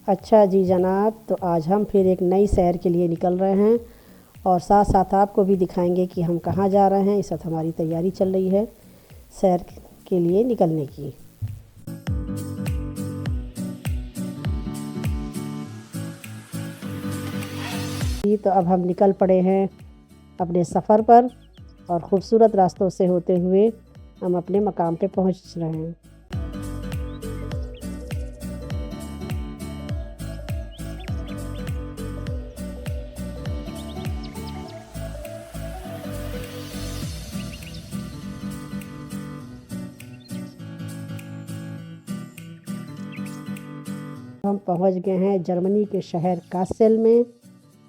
अच्छा जी जनाब, तो आज हम फिर एक नई सैर के लिए निकल रहे हैं और साथ साथ आपको भी दिखाएंगे कि हम कहाँ जा रहे हैं। इस वक्त हमारी तैयारी चल रही है सैर के लिए निकलने की। तो अब हम निकल पड़े हैं अपने सफ़र पर और ख़ूबसूरत रास्तों से होते हुए हम अपने मकाम पे पहुंच रहे हैं। हम पहुंच गए हैं जर्मनी के शहर कासेल में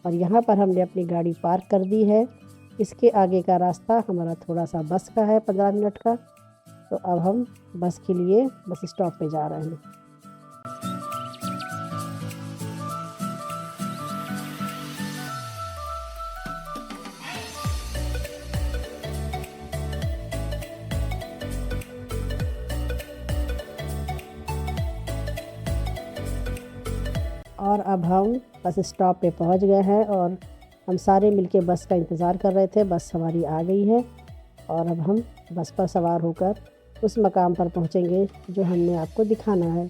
और यहाँ पर हमने अपनी गाड़ी पार्क कर दी है। इसके आगे का रास्ता हमारा थोड़ा सा बस का है, 15 मिनट का। तो अब हम बस के लिए बस स्टॉप पे जा रहे हैं। और अब हम बस स्टॉप पे पहुंच गए हैं और हम सारे मिलके बस का इंतज़ार कर रहे थे। बस हमारी आ गई है और अब हम बस पर सवार होकर उस मकाम पर पहुंचेंगे जो हमने आपको दिखाना है।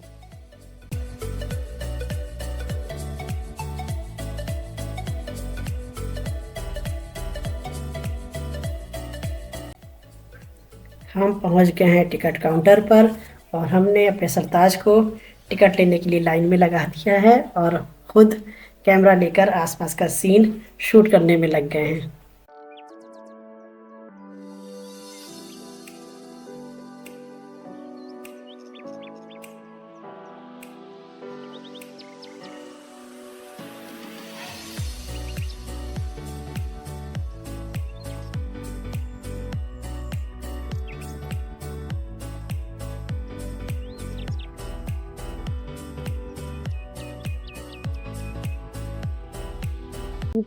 हम पहुंच गए हैं टिकट काउंटर पर और हमने अपने सरताज को टिकट लेने के लिए लाइन में लगा दिया है और ख़ुद कैमरा लेकर आसपास का सीन शूट करने में लग गए हैं।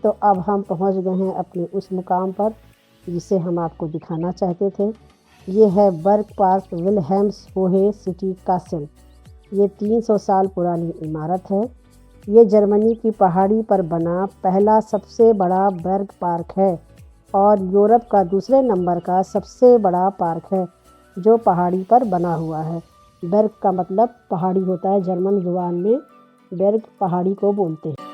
तो अब हम पहुंच गए हैं अपने उस मुकाम पर जिसे हम आपको दिखाना चाहते थे। ये है बर्ग पार्क विल्हेम्सहोहे सिटी कासल। ये 300 साल पुरानी इमारत है। ये जर्मनी की पहाड़ी पर बना पहला सबसे बड़ा बर्ग पार्क है और यूरोप का दूसरे नंबर का सबसे बड़ा पार्क है जो पहाड़ी पर बना हुआ है। बर्ग का मतलब पहाड़ी होता है, जर्मन ज़ुबान में बर्ग पहाड़ी को बोलते हैं।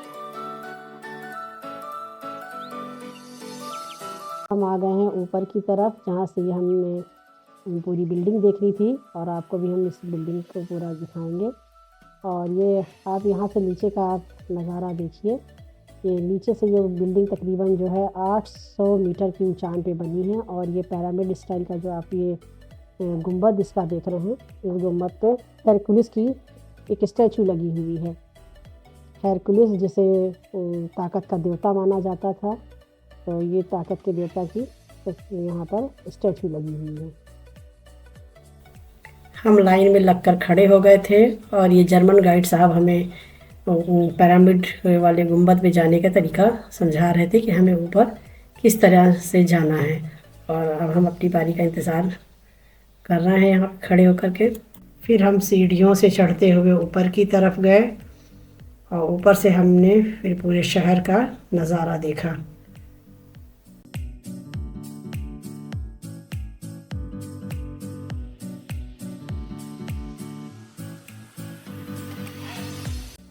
हम आ गए हैं ऊपर की तरफ जहाँ से हमने पूरी बिल्डिंग देख ली थी और आपको भी हम इस बिल्डिंग को पूरा दिखाएंगे। और ये आप यहाँ से नीचे का आप नज़ारा देखिए। ये नीचे से ये बिल्डिंग तकरीबन जो है 800 मीटर की ऊंचाई पे बनी है और ये पिरामिड स्टाइल का जो आप ये गुंबद इसका देख रहे हैं, इस गुंबद पे हेरकुलिस की एक स्टैचू लगी हुई है। हेरकुलिस जिसे ताकत का देवता माना जाता था, तो ये ताकत के देवता की यहाँ पर स्टैचू लगी हुई है। हम लाइन में लगकर खड़े हो गए थे और ये जर्मन गाइड साहब हमें पिरामिड वाले गुंबद में जाने का तरीका समझा रहे थे कि हमें ऊपर किस तरह से जाना है। और अब हम अपनी बारी का इंतज़ार कर रहे हैं यहाँ खड़े होकर के। फिर हम सीढ़ियों से चढ़ते हुए ऊपर की तरफ गए और ऊपर से हमने फिर पूरे शहर का नज़ारा देखा।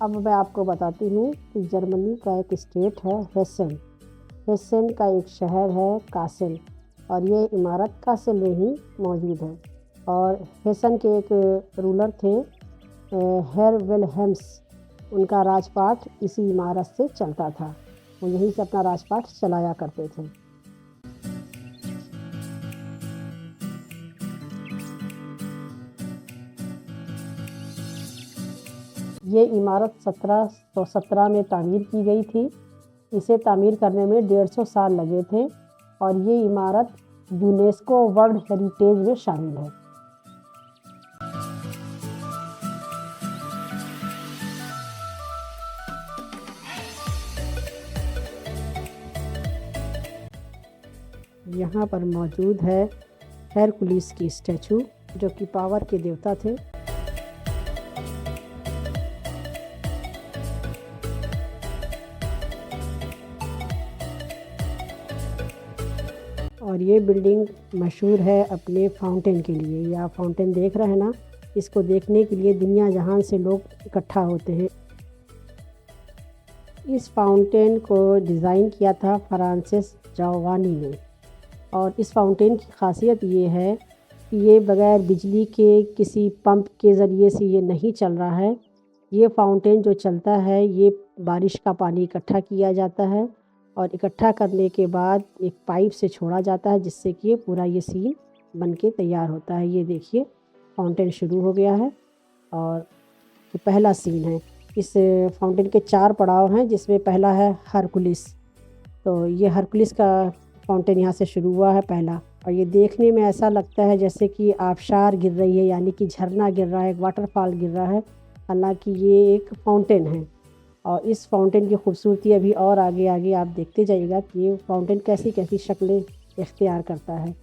अब मैं आपको बताती हूँ कि जर्मनी का एक स्टेट है हेसेन। हेसेन का एक शहर है कासेल और ये इमारत कासेल में ही मौजूद है। और हेसेन के एक रूलर थे हेर विल्हेम्स, उनका राजपाट इसी इमारत से चलता था। वो यहीं से अपना राजपाट चलाया करते थे। ये इमारत 1717 में तामीर की गई थी। इसे तामीर करने में 150 साल लगे थे और ये इमारत यूनेस्को वर्ल्ड हेरिटेज में शामिल है। यहाँ पर मौजूद है हेरकुलिस की स्टैचू जो कि पावर के देवता थे। और ये बिल्डिंग मशहूर है अपने फाउंटेन के लिए। ये आप फाउंटेन देख रहे हैं ना, इसको देखने के लिए दुनिया जहान से लोग इकट्ठा होते हैं। इस फाउंटेन को डिज़ाइन किया था फ्रांसिस जावानी ने। और इस फाउंटेन की ख़ासियत ये है कि ये बग़ैर बिजली के किसी पंप के ज़रिए से ये नहीं चल रहा है। ये फाउंटेन जो चलता है, ये बारिश का पानी इकट्ठा किया जाता है और इकट्ठा करने के बाद एक पाइप से छोड़ा जाता है, जिससे कि ये पूरा ये सीन बन के तैयार होता है। ये देखिए फाउंटेन शुरू हो गया है और ये पहला सीन है। इस फाउंटेन के 4 पड़ाव हैं, जिसमें पहला है हरकुलिस। तो ये हरकुलिस का फाउंटेन यहाँ से शुरू हुआ है पहला। और ये देखने में ऐसा लगता है जैसे कि आबशार गिर रही है, यानी कि झरना गिर रहा है, एक वाटरफॉल गिर रहा है। हालांकि ये एक फाउंटेन है और इस फाउंटेन की खूबसूरती अभी और आगे आगे आप देखते जाइएगा कि ये फाउंटेन कैसी कैसी शक्लें इख्तियार करता है।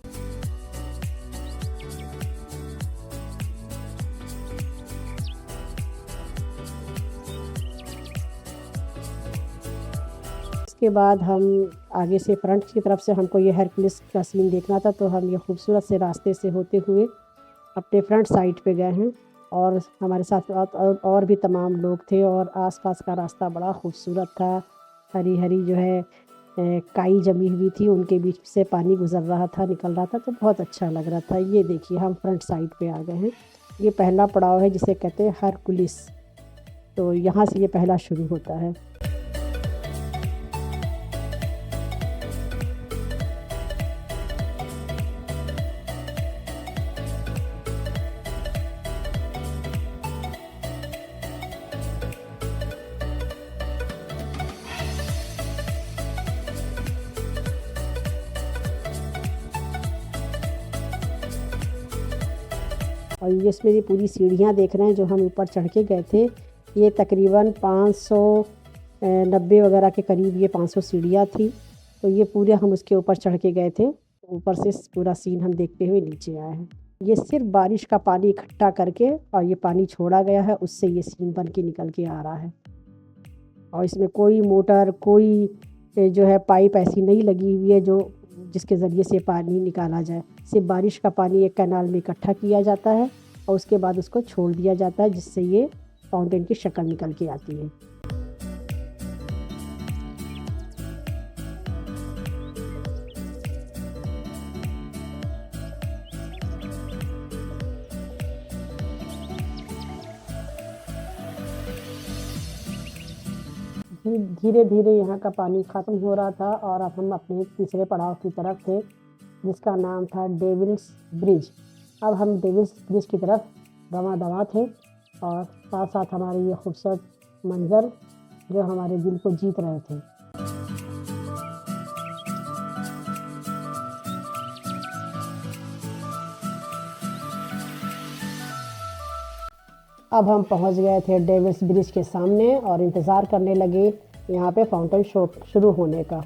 इसके बाद हम आगे से फ्रंट की तरफ से हमको ये हरकुलिस का सीन देखना था, तो हम ये खूबसूरत से रास्ते से होते हुए अपने फ्रंट साइड पे गए हैं और हमारे साथ और भी तमाम लोग थे और आसपास का रास्ता बड़ा खूबसूरत था। हरी हरी जो है काई जमी हुई थी, उनके बीच से पानी गुजर रहा था, निकल रहा था, तो बहुत अच्छा लग रहा था। ये देखिए हम फ्रंट साइड पे आ गए हैं। ये पहला पड़ाव है जिसे कहते हैं हरकुलिस। तो यहाँ से ये पहला शुरू होता है। और ये इसमें ये पूरी सीढ़ियाँ देख रहे हैं जो हम ऊपर चढ़ के गए थे। ये तकरीबन 590 वगैरह के करीब ये 500 सीढ़ियाँ थी। तो ये पूरे हम उसके ऊपर चढ़ के गए थे। ऊपर से पूरा सीन हम देखते हुए नीचे आए हैं। ये सिर्फ बारिश का पानी इकट्ठा करके और ये पानी छोड़ा गया है, उससे ये सीन बन के निकल के आ रहा है। और इसमें कोई मोटर, कोई जो है पाइप ऐसी नहीं लगी हुई है जो जिसके ज़रिए से पानी निकाला जाए। सिर्फ बारिश का पानी एक कैनाल में इकट्ठा किया जाता है और उसके बाद उसको छोड़ दिया जाता है, जिससे ये फाउंटेन की शक्ल निकल के आती है। धीरे धीरे यहाँ का पानी ख़त्म हो रहा था और अब हम अपने तीसरे पड़ाव की तरफ थे, जिसका नाम था डेविल्स ब्रिज। अब हम डेविल्स ब्रिज की तरफ दवा थे और साथ साथ हमारे ये खूबसूरत मंज़र जो हमारे दिल को जीत रहे थे। अब हम पहुंच गए थे डेविल्स ब्रिज के सामने और इंतज़ार करने लगे यहाँ पे फाउंटेन शो शुरू होने का।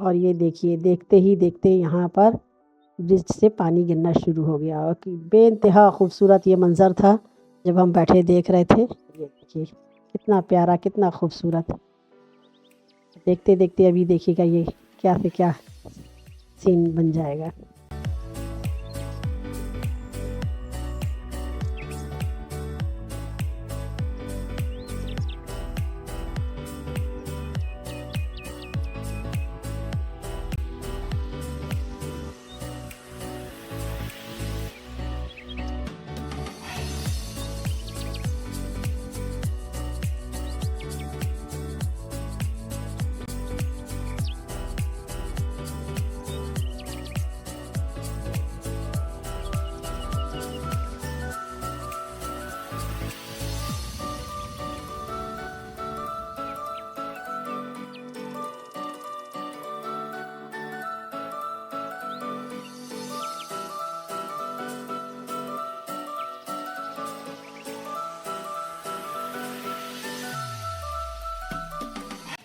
और ये देखिए देखते ही देखते यहाँ पर ब्रिज से पानी गिरना शुरू हो गया और बेइंतहा खूबसूरत ये मंज़र था जब हम बैठे देख रहे थे। ये देखिए कितना प्यारा, कितना खूबसूरत। देखते देखते अभी देखिएगा ये क्या से क्या सीन बन जाएगा।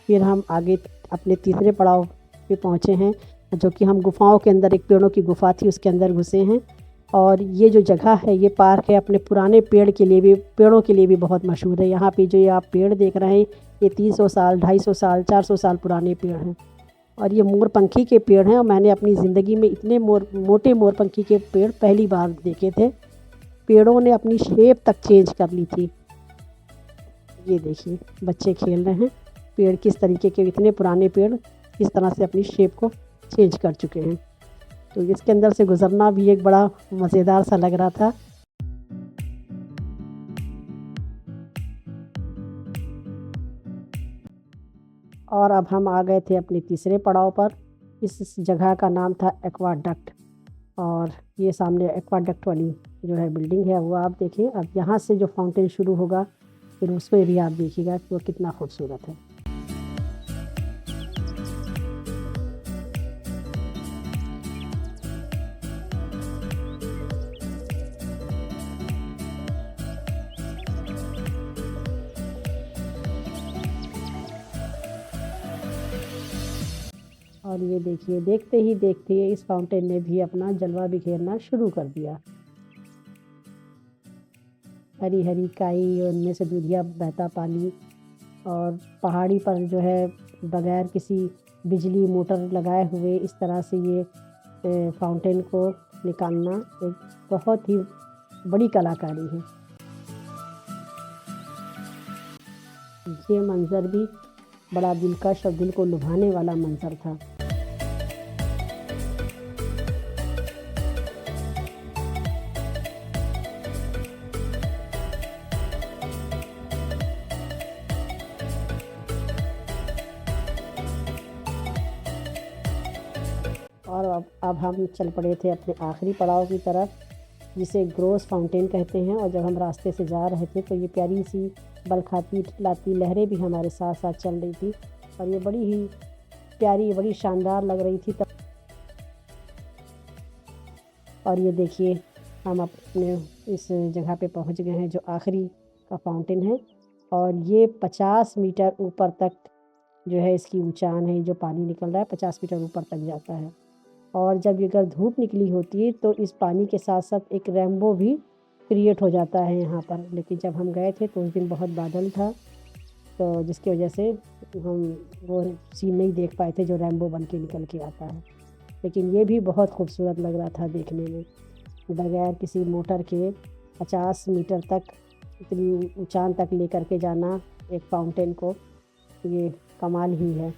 फिर हम आगे अपने तीसरे पड़ाव पे पहुँचे हैं, जो कि हम गुफ़ाओं के अंदर, एक पेड़ों की गुफ़ा थी उसके अंदर घुसे हैं। और ये जो जगह है, ये पार्क है, अपने पुराने पेड़ों के लिए भी बहुत मशहूर है। यहाँ पे जो ये आप पेड़ देख रहे हैं, ये 300 साल, 250 साल, 400 साल पुराने पेड़ हैं। और ये मोरपंखी के पेड़ हैं, और मैंने अपनी ज़िंदगी में इतने मोटे मोरपंखी के पेड़ पहली बार देखे थे। पेड़ों ने अपनी शेप तक चेंज कर ली थी। ये देखिए बच्चे खेल रहे हैं, पेड़ किस तरीके के, इतने पुराने पेड़ किस तरह से अपनी शेप को चेंज कर चुके हैं। तो इसके अंदर से गुज़रना भी एक बड़ा मज़ेदार सा लग रहा था। और अब हम आ गए थे अपने तीसरे पड़ाव पर। इस जगह का नाम था एक्वाडक्ट, और ये सामने एक्वाडक्ट वाली जो है बिल्डिंग है, वो आप देखिए। अब यहाँ से जो फाउंटेन शुरू होगा, फिर उसमें भी आप देखिएगा कि वो कितना खूबसूरत है। और ये देखिए, देखते ही देखते इस फाउंटेन ने भी अपना जलवा बिखेरना शुरू कर दिया। हरी हरी काई और उनमें से दूधिया बहता पानी, और पहाड़ी पर जो है बगैर किसी बिजली मोटर लगाए हुए इस तरह से ये फाउंटेन को निकालना एक बहुत ही बड़ी कलाकारी है। ये मंज़र भी बड़ा दिलकश और दिल को लुभाने वाला मंज़र था। और अब हम चल पड़े थे अपने आखिरी पड़ाव की तरफ, जिसे ग्रोस फाउंटेन कहते हैं। और जब हम रास्ते से जा रहे थे, तो ये प्यारी सी बल खाती टिटलाती लहरें भी हमारे साथ साथ चल रही थी, और ये बड़ी ही प्यारी, बड़ी शानदार लग रही थी तब। और ये देखिए, हम अपने इस जगह पे पहुंच गए हैं जो आखिरी का फाउंटेन है, और ये 50 मीटर ऊपर तक जो है इसकी ऊंचाई है। जो पानी निकल रहा है 50 मीटर ऊपर तक जाता है। और जब ये अगर धूप निकली होती है, तो इस पानी के साथ साथ एक रेनबो भी क्रिएट हो जाता है यहाँ पर। लेकिन जब हम गए थे तो उस दिन बहुत बादल था, तो जिसकी वजह से हम वो सीन नहीं देख पाए थे जो रेनबो बन के निकल के आता है। लेकिन ये भी बहुत खूबसूरत लग रहा था देखने में। बगैर किसी मोटर के 50 मीटर तक इतनी ऊंचाई तक लेकर के जाना एक फाउंटेन को, ये कमाल ही है।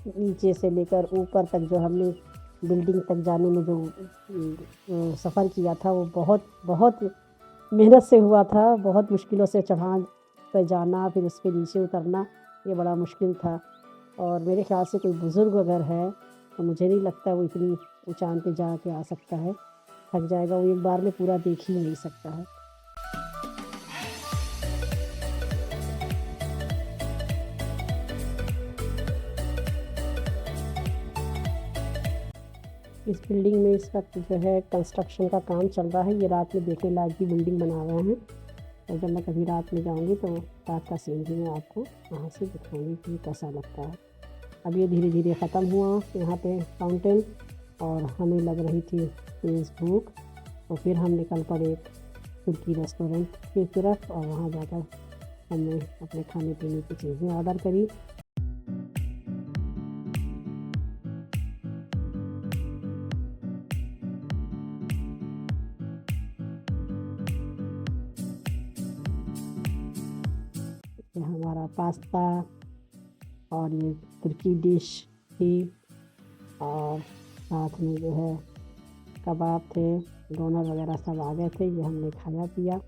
नीचे से लेकर ऊपर तक जो हमने बिल्डिंग तक जाने में जो सफ़र किया था, वो बहुत बहुत मेहनत से हुआ था। बहुत मुश्किलों से चढ़ान पर जाना, फिर उसके नीचे उतरना, ये बड़ा मुश्किल था। और मेरे ख़्याल से कोई बुज़ुर्ग अगर है, तो मुझे नहीं लगता वो इतनी ऊंचाई पे जा के आ सकता है। थक जाएगा, वो एक बार में पूरा देख ही नहीं सकता है। इस बिल्डिंग में इस वक्त जो है कंस्ट्रक्शन का काम चल रहा है। ये रात में देखने लायक भी बिल्डिंग बना रहे हैं, और जब मैं कभी रात में जाऊंगी तो रात का सीन भी मैं आपको वहाँ से दिखाऊंगी कि कैसा लगता है। अब ये धीरे धीरे ख़त्म हुआ यहाँ पे फाउंटेन, और हमें लग रही थी तेज़ भूख, तो फिर हम निकल पड़े तुर्की रेस्टोरेंट की तरफ, और वहाँ जाकर हमने अपने खाने पीने की चीज़ें ऑर्डर करी। ये हमारा पास्ता, और ये तुर्की डिश थी, और साथ में जो है कबाब थे, डोनर वगैरह सब आ गए थे। ये हमने खाया पिया,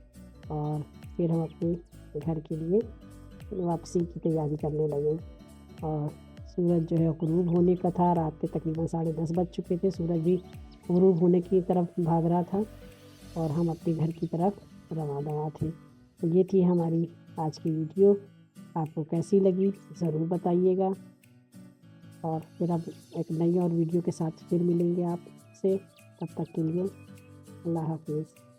और फिर हम अपने घर के लिए वापसी की तैयारी करने लगे। और सूरज जो है ग़ुरूब होने का था, रात के तकरीबन 10:30 बज चुके थे। सूरज भी ग़ुरूब होने की तरफ भाग रहा था, और हम अपने घर की तरफ रवाना थे। तो ये थी हमारी आज की वीडियो। आपको कैसी लगी ज़रूर बताइएगा। और फिर अब एक नई और वीडियो के साथ फिर मिलेंगे आपसे। तब तक के लिए अल्लाह हाफ़िज़।